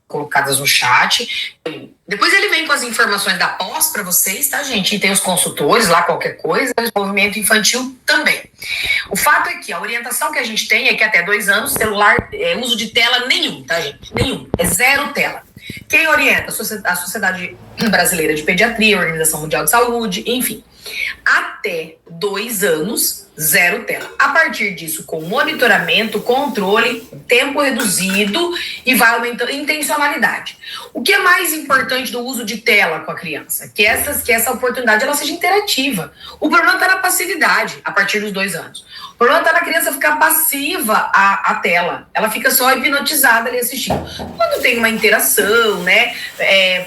colocadas no chat. Depois ele vem com as informações da pós para vocês, tá, gente? E tem os consultores lá, qualquer coisa, desenvolvimento infantil também. O fato é que a orientação que a gente tem é que até 2 anos, celular, uso de tela nenhum, tá, gente? Nenhum. É 0 tela. Quem orienta? A Sociedade Brasileira de Pediatria, a Organização Mundial de Saúde, enfim. Até 2 anos, 0 tela. A partir disso, com monitoramento, controle, tempo reduzido e vai aumentando intencionalidade. O que é mais importante do uso de tela com a criança? Que essa oportunidade ela seja interativa. O problema está na passividade a partir dos 2 anos. O problema está na criança ficar passiva à tela. Ela fica só hipnotizada ali assistindo. Quando tem uma interação, né?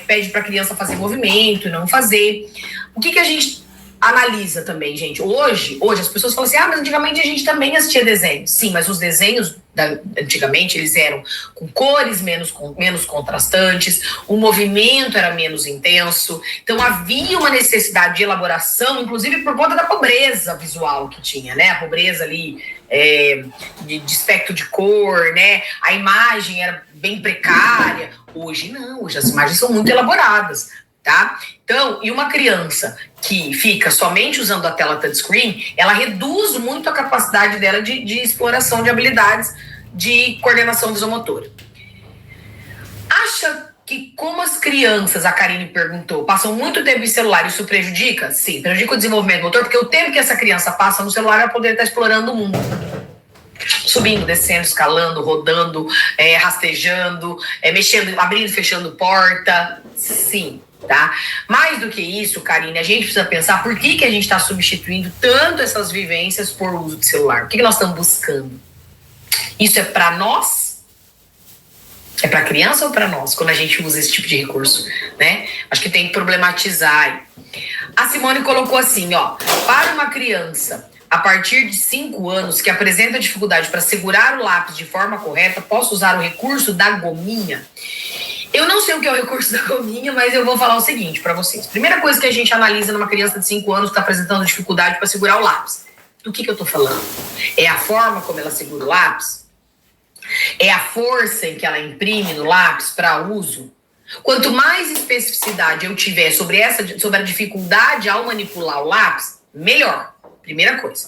Pede para a criança fazer movimento e não fazer. O que a gente analisa também, gente? Hoje as pessoas falam assim, mas antigamente a gente também assistia desenhos. Sim, mas os desenhos antigamente eles eram com cores menos contrastantes, o movimento era menos intenso, então havia uma necessidade de elaboração, inclusive por conta da pobreza visual que tinha, né? A pobreza ali de espectro de cor, né? A imagem era bem precária. Hoje não, hoje as imagens são muito elaboradas. Tá? Então, e uma criança que fica somente usando a tela touchscreen, ela reduz muito a capacidade dela de exploração de habilidades de coordenação visomotora. Acha que como as crianças, a Karine perguntou, passam muito tempo em celular, isso prejudica? Sim, prejudica o desenvolvimento motor, porque o tempo que essa criança passa no celular, ela poderia estar explorando o mundo. Subindo, descendo, escalando, rodando, rastejando, mexendo, abrindo e fechando porta. Sim. Tá? Mais do que isso, Karine, a gente precisa pensar por que a gente está substituindo tanto essas vivências por uso de celular. O que nós estamos buscando? Isso é para nós? É para a criança ou para nós, quando a gente usa esse tipo de recurso? Né? Acho que tem que problematizar. A Simone colocou assim, para uma criança a partir de 5 anos que apresenta dificuldade para segurar o lápis de forma correta, posso usar o recurso da gominha? Eu não sei o que é o recurso da gominha, mas eu vou falar o seguinte para vocês. Primeira coisa que a gente analisa numa criança de 5 anos que está apresentando dificuldade para segurar o lápis. Do que eu estou falando? É a forma como ela segura o lápis? É a força em que ela imprime no lápis para uso? Quanto mais especificidade eu tiver sobre a dificuldade ao manipular o lápis, melhor. Primeira coisa.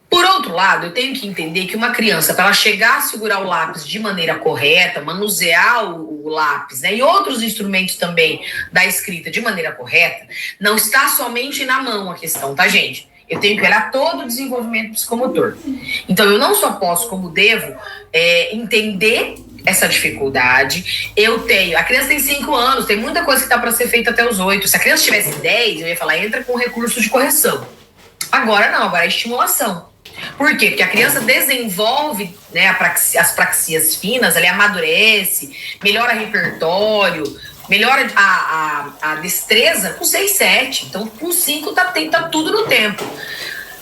Por outro lado, eu tenho que entender que uma criança, para ela chegar a segurar o lápis de maneira correta, manusear o lápis, né, e outros instrumentos também da escrita de maneira correta, não está somente na mão a questão, tá, gente? Eu tenho que olhar todo o desenvolvimento psicomotor. Então, eu não só posso, como devo, entender essa dificuldade. A criança tem 5 anos, tem muita coisa que está para ser feita até os 8. Se a criança tivesse 10, eu ia falar, entra com recursos de correção. Agora não, agora é estimulação. Por quê? Porque a criança desenvolve, né, as praxias finas, ela amadurece, melhora o repertório, melhora a destreza com 6, 7. Então, com 5 tá tudo no tempo.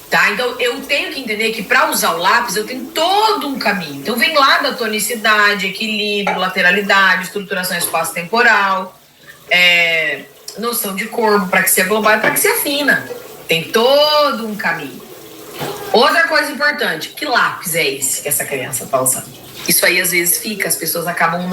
Tá? Então, eu tenho que entender que para usar o lápis, eu tenho todo um caminho. Então, vem lá da tonicidade, equilíbrio, lateralidade, estruturação espaço-temporal, noção de corpo, praxia global e praxia fina. Tem todo um caminho. Outra coisa importante, que lápis é esse que essa criança está usando? Isso aí às vezes fica, as pessoas acabam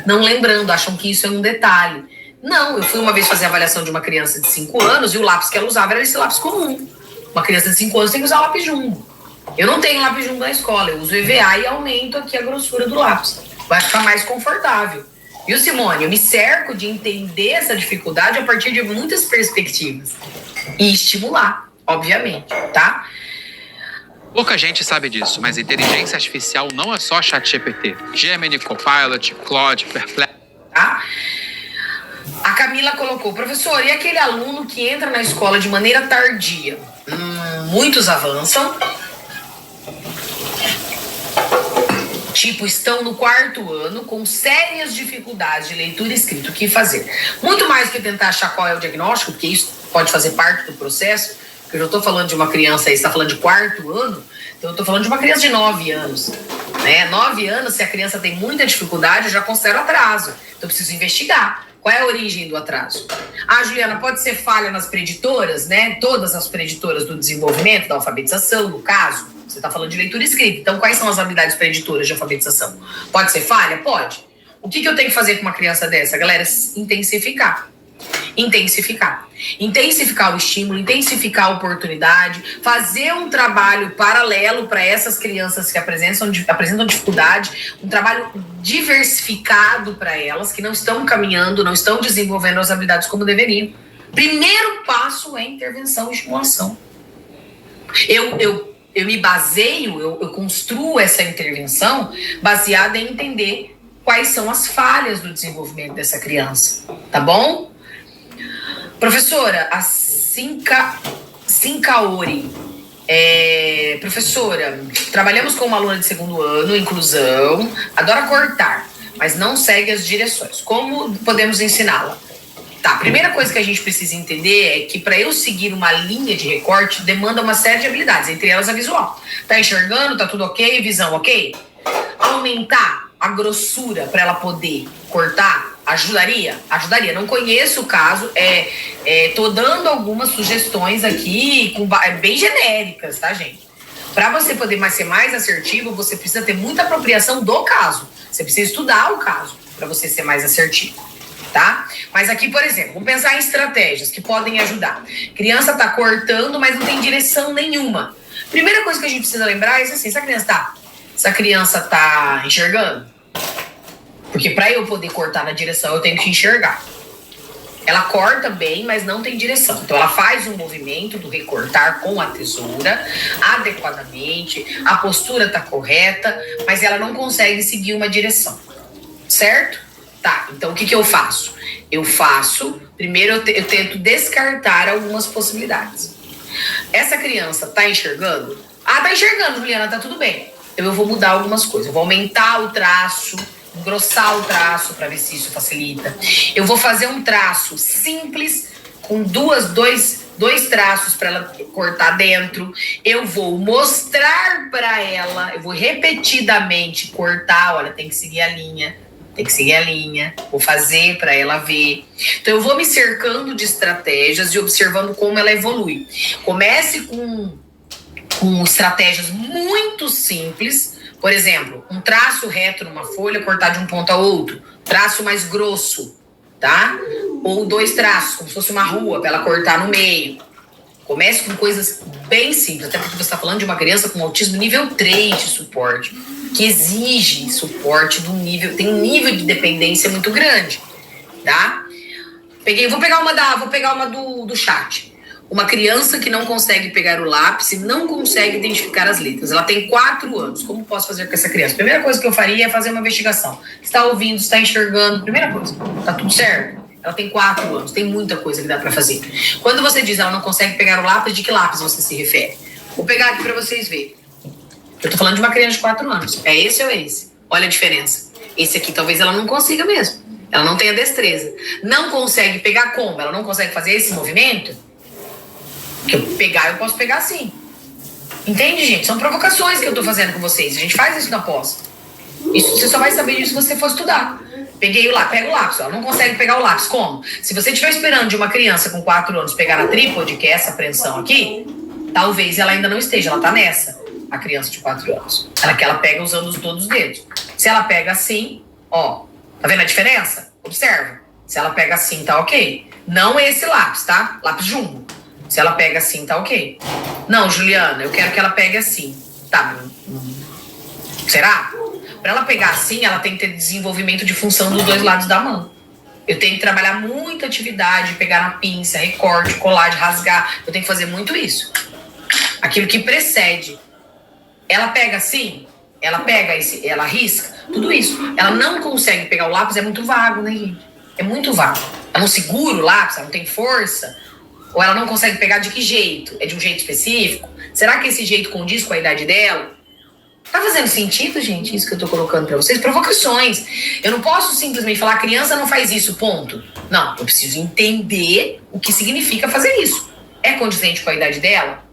não lembrando, acham que isso é um detalhe. Não, eu fui uma vez fazer a avaliação de uma criança de 5 anos e o lápis que ela usava era esse lápis comum. Uma criança de 5 anos tem que usar lápis jumbo. Eu não tenho lápis jumbo na escola, eu uso EVA e aumento aqui a grossura do lápis. Vai ficar mais confortável. Viu, Simone? Eu me cerco de entender essa dificuldade a partir de muitas perspectivas. E estimular, obviamente, tá? Pouca gente sabe disso, mas inteligência artificial não é só ChatGPT. Gemini, Copilot, Claude, Perplex. Tá? A Camila colocou, professor, e aquele aluno que entra na escola de maneira tardia? Muitos avançam. Tipo, estão no 4º ano com sérias dificuldades de leitura e escrita. O que fazer? Muito mais que tentar achar qual é o diagnóstico, porque isso pode fazer parte do processo. Eu já estou falando de uma criança aí, você está falando de 4º ano, então eu estou falando de uma criança de 9 anos. Né? 9 anos, se a criança tem muita dificuldade, eu já considero atraso. Então eu preciso investigar. Qual é a origem do atraso? Juliana, pode ser falha nas preditoras, né? Todas as preditoras do desenvolvimento, da alfabetização, no caso. Você está falando de leitura e escrita. Então, quais são as habilidades preditoras de alfabetização? Pode ser falha? Pode. O que eu tenho que fazer com uma criança dessa, galera? Intensificar. Intensificar o estímulo, intensificar a oportunidade, fazer um trabalho paralelo para essas crianças que apresentam dificuldade, um trabalho diversificado para elas, que não estão caminhando, não estão desenvolvendo as habilidades como deveriam. Primeiro passo é intervenção e estimulação. Eu me baseio, eu construo essa intervenção baseada em entender quais são as falhas do desenvolvimento dessa criança, tá bom? Professora, a Sincaori, professora, trabalhamos com uma aluna de 2º ano, inclusão, adora cortar, mas não segue as direções. Como podemos ensiná-la? Tá, a primeira coisa que a gente precisa entender é que para eu seguir uma linha de recorte demanda uma série de habilidades, entre elas a visual. Tá enxergando? Tá tudo ok? Visão ok? Aumentar a grossura para ela poder cortar ajudaria? Ajudaria. Não conheço o caso, tô dando algumas sugestões aqui bem genéricas, tá, gente? Para você poder ser mais assertivo, você precisa ter muita apropriação do caso. Você precisa estudar o caso para você ser mais assertivo, tá? Mas aqui, por exemplo, vamos pensar em estratégias que podem ajudar. Criança tá cortando, mas não tem direção nenhuma. Primeira coisa que a gente precisa lembrar é assim, essa criança tá enxergando? Porque para eu poder cortar na direção, eu tenho que enxergar. Ela corta bem, mas não tem direção. Então, ela faz um movimento do recortar com a tesoura adequadamente, a postura tá correta, mas ela não consegue seguir uma direção. Certo? Tá, então o que eu faço? Primeiro eu tento descartar algumas possibilidades. Essa criança tá enxergando? Ah, tá enxergando, Juliana, tá tudo bem. Então eu vou mudar algumas coisas. Eu vou aumentar o traço, engrossar o traço para ver se isso facilita. Eu vou fazer um traço simples com dois traços para ela cortar dentro. Eu vou mostrar para ela, eu vou repetidamente cortar, olha, tem que seguir a linha. Vou fazer para ela ver. Então eu vou me cercando de estratégias e observando como ela evolui. Comece com estratégias muito simples. Por exemplo, um traço reto numa folha, cortar de um ponto a outro. Traço mais grosso, tá? Ou 2 traços, como se fosse uma rua, para ela cortar no meio. Comece com coisas bem simples, até porque você está falando de uma criança com autismo nível 3 de suporte, que exige suporte tem um nível de dependência muito grande, tá? Vou pegar uma do chat. Uma criança que não consegue pegar o lápis e não consegue identificar as letras. Ela tem 4 anos. Como posso fazer com essa criança? Primeira coisa que eu faria é fazer uma investigação. Está ouvindo, está enxergando. Primeira coisa. Tá tudo certo? Ela tem 4 anos. Tem muita coisa que dá para fazer. Quando você diz ela não consegue pegar o lápis, de que lápis você se refere? Vou pegar aqui para vocês verem. Eu tô falando de uma criança de 4 anos. É esse ou é esse? Olha a diferença. Esse aqui talvez ela não consiga mesmo. Ela não tenha destreza. Não consegue pegar como? Ela não consegue fazer esse movimento? Que eu posso pegar assim. Entende, gente? São provocações que eu tô fazendo com vocês. A gente faz isso na pós. Isso você só vai saber disso se você for estudar. Pega o lápis. Ela não consegue pegar o lápis. Como? Se você estiver esperando de uma criança com 4 anos pegar a trípode, que é essa apreensão aqui, talvez ela ainda não esteja. Ela tá nessa. A criança de 4 anos. Ela pega usando todos os dedos. Se ela pega assim, ó. Tá vendo a diferença? Observa. Se ela pega assim, tá ok. Não esse lápis, tá? Lápis jumbo. Se ela pega assim, tá ok. Não, Juliana, eu quero que ela pegue assim. Tá. Será? Para ela pegar assim, ela tem que ter desenvolvimento de função dos 2 lados da mão. Eu tenho que trabalhar muita atividade, pegar na pinça, recorte, colagem, rasgar. Eu tenho que fazer muito isso. Aquilo que precede. Ela pega assim, ela risca, tudo isso. Ela não consegue pegar o lápis, é muito vago, né, gente? É muito vago. Ela não segura o lápis, ela não tem força. Ou ela não consegue pegar de que jeito? É de um jeito específico? Será que esse jeito condiz com a idade dela? Tá fazendo sentido, gente, isso que eu tô colocando pra vocês? Provocações. Eu não posso simplesmente falar, a criança não faz isso, ponto. Não, eu preciso entender o que significa fazer isso. É condizente com a idade dela?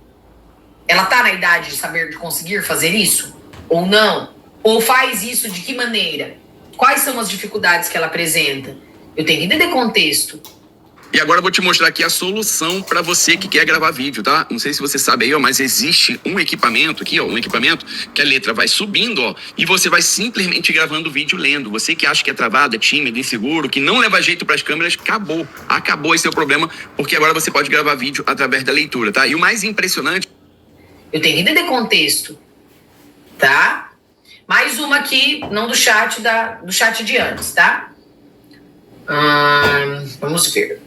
Ela tá na idade de conseguir fazer isso? Ou não? Ou faz isso de que maneira? Quais são as dificuldades que ela apresenta? Eu tenho que entender contexto. E agora eu vou te mostrar aqui a solução para você que quer gravar vídeo, tá? Não sei se você sabe aí, ó, mas existe um equipamento aqui, ó, um equipamento que a letra vai subindo, ó, e você vai simplesmente gravando o vídeo lendo. Você que acha que é travado, é tímido, inseguro, que não leva jeito para as câmeras, acabou esse seu problema, porque agora você pode gravar vídeo através da leitura, tá? E o mais impressionante... Eu tenho que entender contexto, tá? Mais uma aqui, não do chat, do chat de antes, tá? Vamos ver.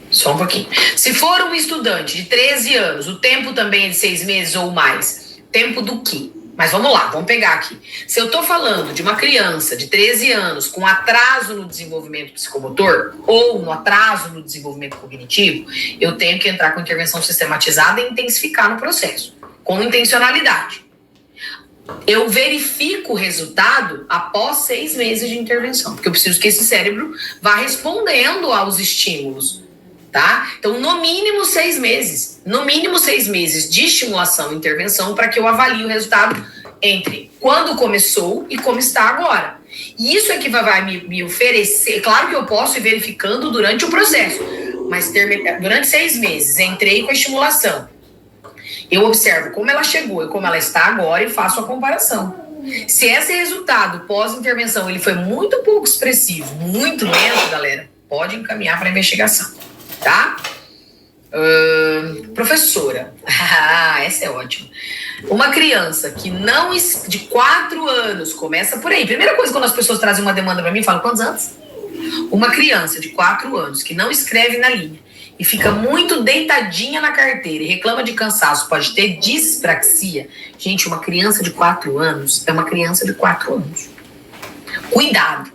Só um pouquinho. Se for um estudante de 13 anos, o tempo também é de 6 meses ou mais. Tempo do quê? Mas vamos lá, vamos pegar aqui. Se eu tô falando de uma criança de 13 anos com atraso no desenvolvimento psicomotor ou no atraso no desenvolvimento cognitivo, eu tenho que entrar com intervenção sistematizada e intensificar no processo, com intencionalidade. Eu verifico o resultado após 6 meses de intervenção, porque eu preciso que esse cérebro vá respondendo aos estímulos. Tá? Então, no mínimo 6 meses. No mínimo 6 meses de estimulação e intervenção para que eu avalie o resultado entre quando começou e como está agora. E isso é que vai me oferecer. Claro que eu posso ir verificando durante o processo, mas durante 6 meses, entrei com a estimulação. Eu observo como ela chegou e como ela está agora e faço a comparação. Se esse resultado pós-intervenção ele foi muito pouco expressivo, muito lento, galera, pode encaminhar para a investigação. Tá? Professora, essa é ótima. Uma criança que não de 4 anos, começa por aí. Primeira coisa, quando as pessoas trazem uma demanda para mim, falam quantos anos? Uma criança de 4 anos que não escreve na linha e fica muito deitadinha na carteira e reclama de cansaço, pode ter dispraxia. Gente, uma criança de 4 anos é uma criança de 4 anos. Cuidado,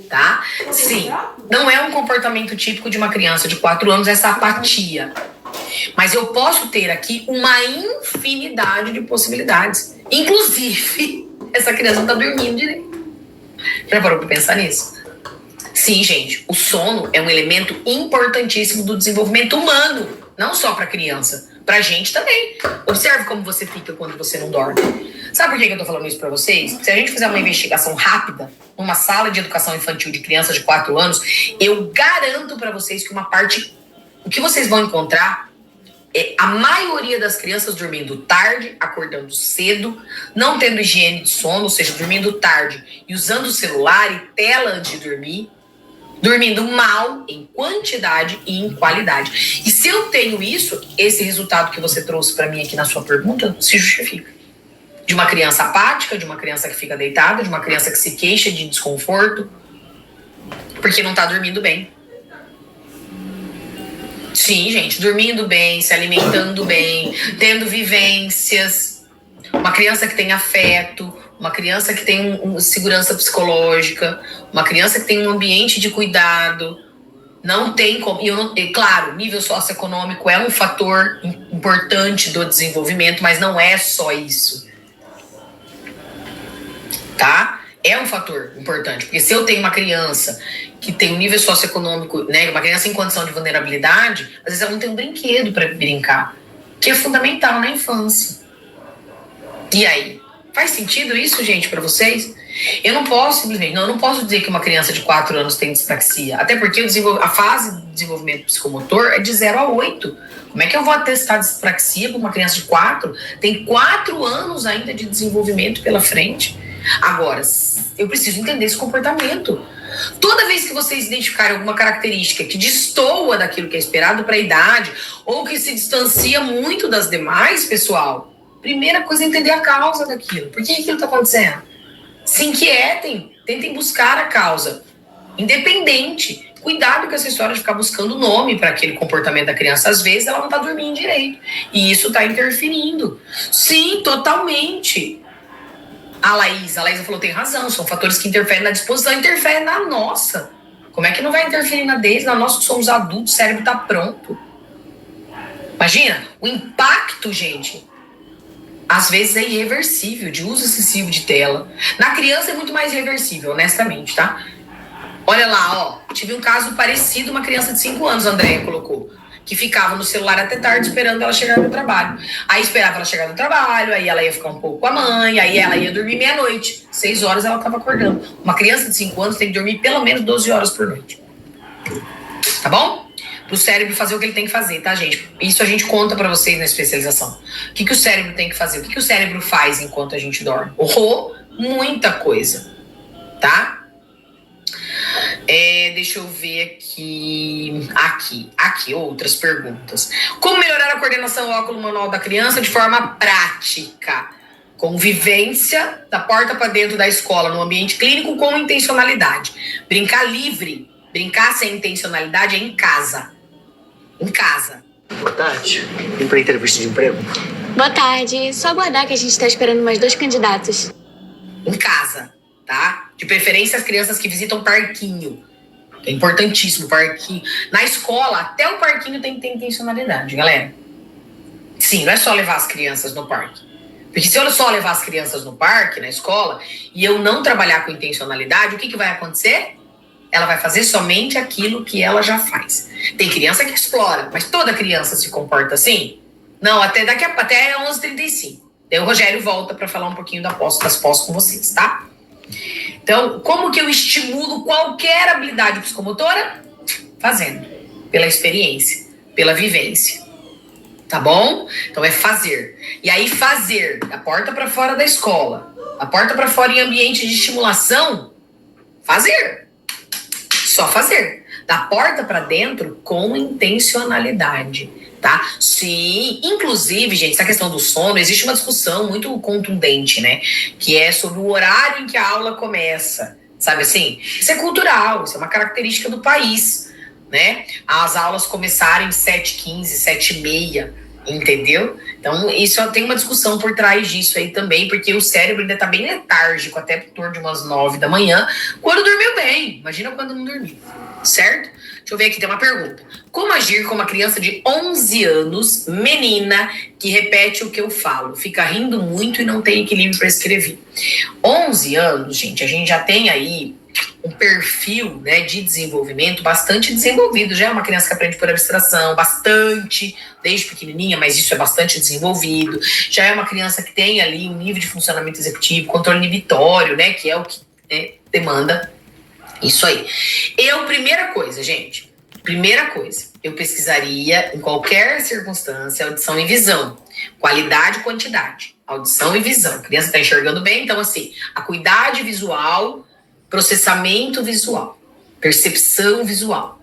tá? Sim, não é um comportamento típico de uma criança de 4 anos, essa apatia. Mas eu posso ter aqui uma infinidade de possibilidades. Inclusive, essa criança não tá dormindo direito. Já parou pra pensar nisso? Sim, gente, o sono é um elemento importantíssimo do desenvolvimento humano, não só pra criança, pra gente também. Observe como você fica quando você não dorme. Sabe por que eu tô falando isso pra vocês? Se a gente fizer uma investigação rápida numa sala de educação infantil de crianças de 4 anos, eu garanto pra vocês que o que vocês vão encontrar é a maioria das crianças dormindo tarde, acordando cedo, não tendo higiene de sono, ou seja, dormindo tarde e usando o celular e tela antes de dormir, dormindo mal em quantidade e em qualidade. E se eu tenho isso, esse resultado que você trouxe pra mim aqui na sua pergunta se justifica. De uma criança apática, de uma criança que fica deitada, de uma criança que se queixa de desconforto, porque não tá dormindo bem. Sim, gente, dormindo bem, se alimentando bem, tendo vivências. Uma criança que tem afeto, uma criança que tem segurança psicológica, uma criança que tem um ambiente de cuidado. Não tem como. Claro, nível socioeconômico é um fator importante do desenvolvimento, mas não é só isso. Tá? É um fator importante, porque se eu tenho uma criança que tem um nível socioeconômico, né, uma criança em condição de vulnerabilidade, às vezes ela não tem um brinquedo para brincar, que é fundamental na infância. E aí? Faz sentido isso, gente, para vocês? Eu não posso simplesmente, eu não posso dizer que uma criança de 4 anos tem dispraxia, até porque a fase de desenvolvimento psicomotor é de 0 a 8. Como é que eu vou atestar dispraxia para uma criança de 4? Tem 4 anos ainda de desenvolvimento pela frente. Agora, eu preciso entender esse comportamento. Toda vez que vocês identificarem alguma característica que destoa daquilo que é esperado para a idade ou que se distancia muito das demais, pessoal, primeira coisa é entender a causa daquilo. Por que aquilo está acontecendo? Se inquietem, tentem buscar a causa. Independente. Cuidado com essa história de ficar buscando nome para aquele comportamento da criança. Às vezes ela não está dormindo direito. E isso está interferindo. Sim, totalmente. A Laísa falou, tem razão, são fatores que interferem na disposição, interferem na nossa. Como é que não vai interferir na deles? Na nossa que somos adultos, o cérebro tá pronto. Imagina, o impacto, gente, às vezes é irreversível, de uso excessivo de tela. Na criança é muito mais reversível, honestamente, tá? Olha lá, ó, tive um caso parecido, uma criança de 5 anos, a Andréia colocou, que ficava no celular até tarde esperando ela chegar do trabalho. Aí esperava ela chegar do trabalho, aí ela ia ficar um pouco com a mãe, aí ela ia dormir meia-noite. 6 horas ela estava acordando. Uma criança de 5 anos tem que dormir pelo menos 12 horas por noite. Tá bom? Pro cérebro fazer o que ele tem que fazer, tá, gente? Isso a gente conta pra vocês na especialização. O que o cérebro tem que fazer? O que o cérebro faz enquanto a gente dorme? Muita coisa, tá? Deixa eu ver aqui, outras perguntas. Como melhorar a coordenação óculo-manual da criança de forma prática? Convivência da porta para dentro da escola, no ambiente clínico, com intencionalidade. Brincar livre, brincar sem intencionalidade é em casa. Em casa. Boa tarde. Vim para entrevista de emprego. Boa tarde. Só aguardar que a gente está esperando mais 2 candidatos. Em casa, tá? De preferência as crianças que visitam parquinho. É importantíssimo, parquinho. Na escola, até o parquinho tem que ter intencionalidade, galera. Sim, não é só levar as crianças no parque. Porque se eu só levar as crianças no parque, na escola, e eu não trabalhar com intencionalidade, o que vai acontecer? Ela vai fazer somente aquilo que ela já faz. Tem criança que explora, mas toda criança se comporta assim? Não, até 11h35. Daí o Rogério volta para falar um pouquinho das pós com vocês, tá? Então, como que eu estimulo qualquer habilidade psicomotora? Fazendo. Pela experiência, pela vivência. Tá bom? Então é fazer. E aí fazer da porta para fora da escola, a porta para fora em ambiente de estimulação, fazer. Só fazer. Da porta para dentro com intencionalidade, tá? Sim, inclusive, gente, essa questão do sono, existe uma discussão muito contundente, né? Que é sobre o horário em que a aula começa, sabe assim? Isso é cultural, isso é uma característica do país, né? As aulas começarem 7h15, 7h30, entendeu? Então, isso tem uma discussão por trás disso aí também, porque o cérebro ainda tá bem letárgico, até por torno de umas 9 da manhã, quando dormiu bem. Imagina quando não dormiu, certo? Deixa eu ver aqui, tem uma pergunta. Como agir com uma criança de 11 anos, menina, que repete o que eu falo? Fica rindo muito e não tem equilíbrio para escrever. 11 anos, gente, a gente já tem aí um perfil, né, de desenvolvimento bastante desenvolvido. Já é uma criança que aprende por abstração, bastante, desde pequenininha, mas isso é bastante desenvolvido. Já é uma criança que tem ali um nível de funcionamento executivo, controle inibitório, né, que é o que demanda isso aí. Primeira coisa, eu pesquisaria em qualquer circunstância audição e visão. Qualidade e quantidade. Audição e visão. A criança está enxergando bem, então assim, acuidade visual, processamento visual, percepção visual,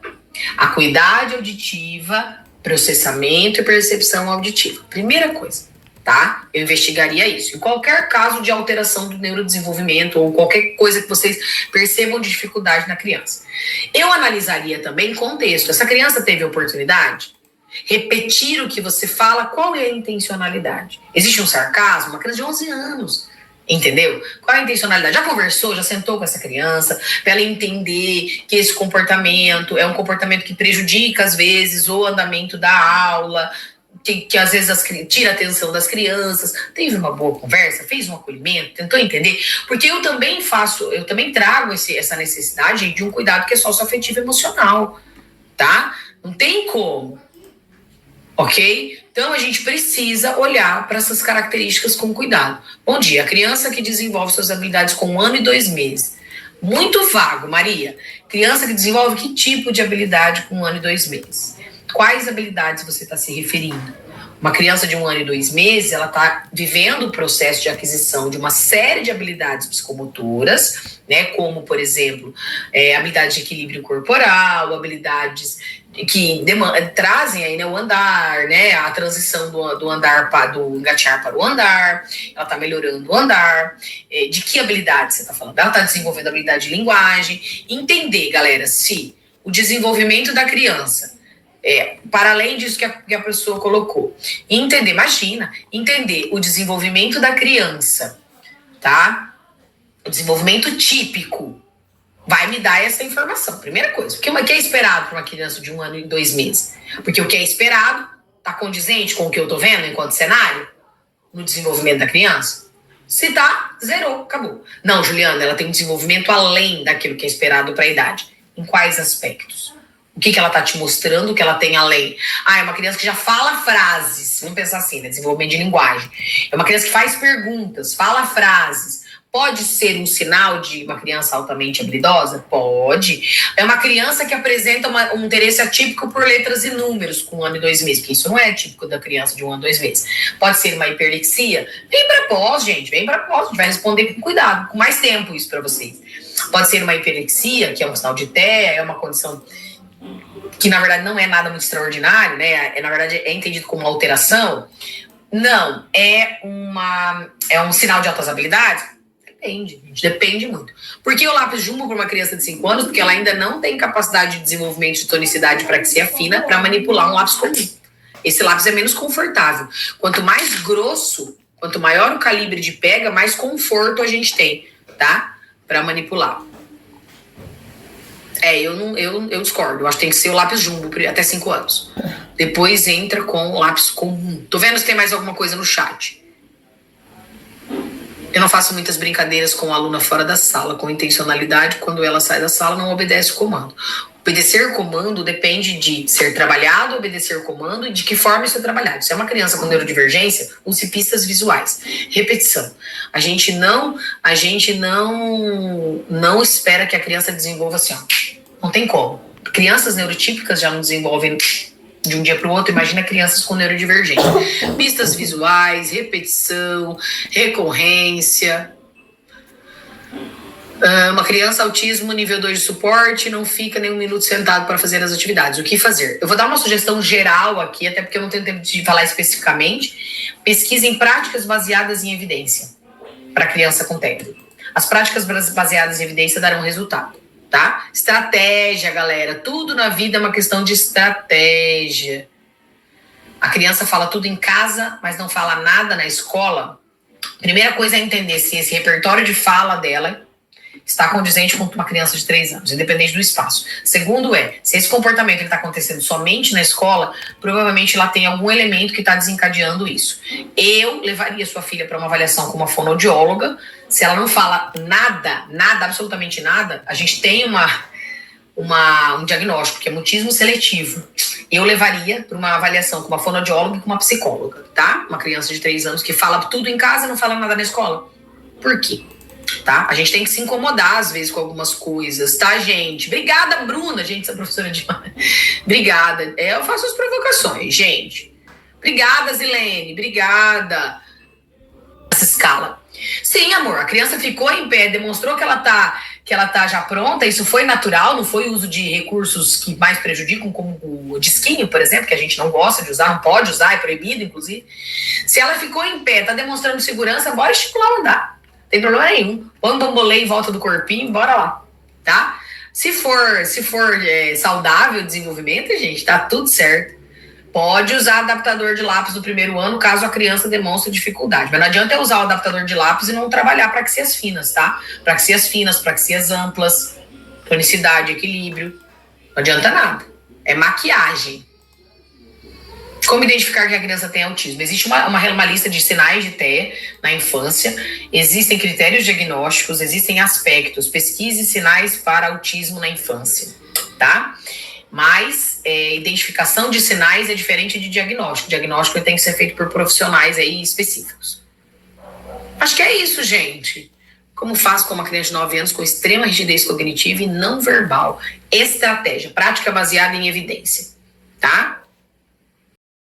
acuidade auditiva, processamento e percepção auditiva. Primeira coisa, tá? Eu investigaria isso. Em qualquer caso de alteração do neurodesenvolvimento ou qualquer coisa que vocês percebam de dificuldade na criança. Eu analisaria também contexto. Essa criança teve oportunidade? Repetir o que você fala, qual é a intencionalidade? Existe um sarcasmo? Uma criança de 11 anos. Entendeu? Qual é a intencionalidade? Já conversou, já sentou com essa criança para ela entender que esse comportamento é um comportamento que prejudica, às vezes, o andamento da aula, que às vezes tira a atenção das crianças. Teve uma boa conversa, fez um acolhimento, tentou entender. Porque eu também trago essa necessidade, gente, de um cuidado que é socioafetivo emocional, tá? Não tem como. Ok? Então, a gente precisa olhar para essas características com cuidado. Bom dia, a criança que desenvolve suas habilidades com 1 ano e 2 meses. Muito vago, Maria. Criança que desenvolve que tipo de habilidade com 1 ano e 2 meses? Quais habilidades você está se referindo? Uma criança de 1 ano e 2 meses, ela está vivendo o processo de aquisição de uma série de habilidades psicomotoras, né? Como, por exemplo, habilidades de equilíbrio corporal, habilidades que trazem aí, né, o andar, né, a transição do andar do engatear para o andar. Ela está melhorando o andar. De que habilidade você está falando? Ela está desenvolvendo habilidade de linguagem. Entender, galera, se o desenvolvimento da criança, para além disso que a pessoa colocou, entender o desenvolvimento da criança, tá? O desenvolvimento típico vai me dar essa informação. Primeira coisa, porque o que é esperado para uma criança de 1 ano e 2 meses? Porque o que é esperado está condizente com o que eu estou vendo enquanto cenário no desenvolvimento da criança? Se tá, zerou, acabou. Não, Juliana, ela tem um desenvolvimento além daquilo que é esperado para a idade. Em quais aspectos? O que ela tá te mostrando que ela tem além? É uma criança que já fala frases. Vamos pensar assim, né? Desenvolvimento de linguagem. É uma criança que faz perguntas, fala frases. Pode ser um sinal de uma criança altamente habilidosa? Pode. É uma criança que apresenta um interesse atípico por letras e números com 1 ano e 2 meses, porque isso não é típico da criança de 1 ano e 2 meses. Pode ser uma hiperlexia? Vem para pós, gente, vem para pós. A gente vai responder com cuidado, com mais tempo isso para vocês. Pode ser uma hiperlexia, que é um sinal de TEA, é uma condição que na verdade não é nada muito extraordinário, né? Na verdade é entendido como uma alteração. Não, é um sinal de altas habilidades? Depende, gente, depende muito. Por que o lápis jumbo para uma criança de 5 anos? Porque ela ainda não tem capacidade de desenvolvimento de tonicidade para que se afina para manipular um lápis comum. Esse lápis é menos confortável. Quanto mais grosso, quanto maior o calibre de pega, mais conforto a gente tem, tá? Para manipular. Eu discordo. Eu acho que tem que ser o lápis jumbo até 5 anos. Depois entra com o lápis comum. Tô vendo se tem mais alguma coisa no chat. Eu não faço muitas brincadeiras com a aluna fora da sala, com intencionalidade. Quando ela sai da sala, não obedece o comando. Obedecer comando depende de ser trabalhado, obedecer comando e de que forma isso é trabalhado. Se é uma criança com neurodivergência, use pistas visuais. Repetição. A gente não espera que a criança desenvolva assim, ó. Não tem como. Crianças neurotípicas já não desenvolvem de um dia para o outro. Imagina crianças com neurodivergência. Pistas visuais, repetição, recorrência. Uma criança autismo nível 2 de suporte não fica nem um minuto sentado para fazer as atividades. O que fazer? Eu vou dar uma sugestão geral aqui, até porque eu não tenho tempo de falar especificamente. Pesquisem práticas baseadas em evidência para criança com TEA. As práticas baseadas em evidência darão resultado, tá? Estratégia, galera. Tudo na vida é uma questão de estratégia. A criança fala tudo em casa, mas não fala nada na escola. Primeira coisa é entender se esse repertório de fala dela está condizente com uma criança de 3 anos, independente do espaço. Segundo se esse comportamento está acontecendo somente na escola, provavelmente lá tem algum elemento que está desencadeando isso. Eu levaria sua filha para uma avaliação com uma fonoaudióloga. Se ela não fala nada, absolutamente nada, a gente tem um diagnóstico que é mutismo seletivo. Eu levaria para uma avaliação com uma fonoaudióloga e com uma psicóloga, tá? Uma criança de 3 anos que fala tudo em casa e não fala nada na escola. Por quê? Tá? A gente tem que se incomodar às vezes com algumas coisas, tá, gente? Obrigada, Bruna, gente, essa professora de... Obrigada. Eu faço as provocações, gente. Obrigada, Zilene, obrigada. Essa escala. Sim, amor, a criança ficou em pé, demonstrou que ela tá já pronta, isso foi natural, não foi uso de recursos que mais prejudicam, como o disquinho, por exemplo, que a gente não gosta de usar, não pode usar, é proibido, inclusive. Se ela ficou em pé, tá demonstrando segurança, bora estimular o andar. Não tem problema nenhum. Põe um bambolê em volta do corpinho, bora lá, tá? Se for saudável o desenvolvimento, gente, tá tudo certo. Pode usar adaptador de lápis no primeiro ano, caso a criança demonstre dificuldade. Mas não adianta usar o adaptador de lápis e não trabalhar praxias finas, tá? Praxias finas, praxias amplas, tonicidade, equilíbrio. Não adianta nada. É maquiagem. Como identificar que a criança tem autismo? Existe uma lista de sinais de TEA na infância, existem critérios diagnósticos, existem aspectos. Pesquise sinais para autismo na infância, tá? Mas identificação de sinais é diferente de diagnóstico. Diagnóstico tem que ser feito por profissionais aí específicos. Acho que é isso, gente. Como faz com uma criança de 9 anos com extrema rigidez cognitiva e não verbal? Estratégia, prática baseada em evidência, tá?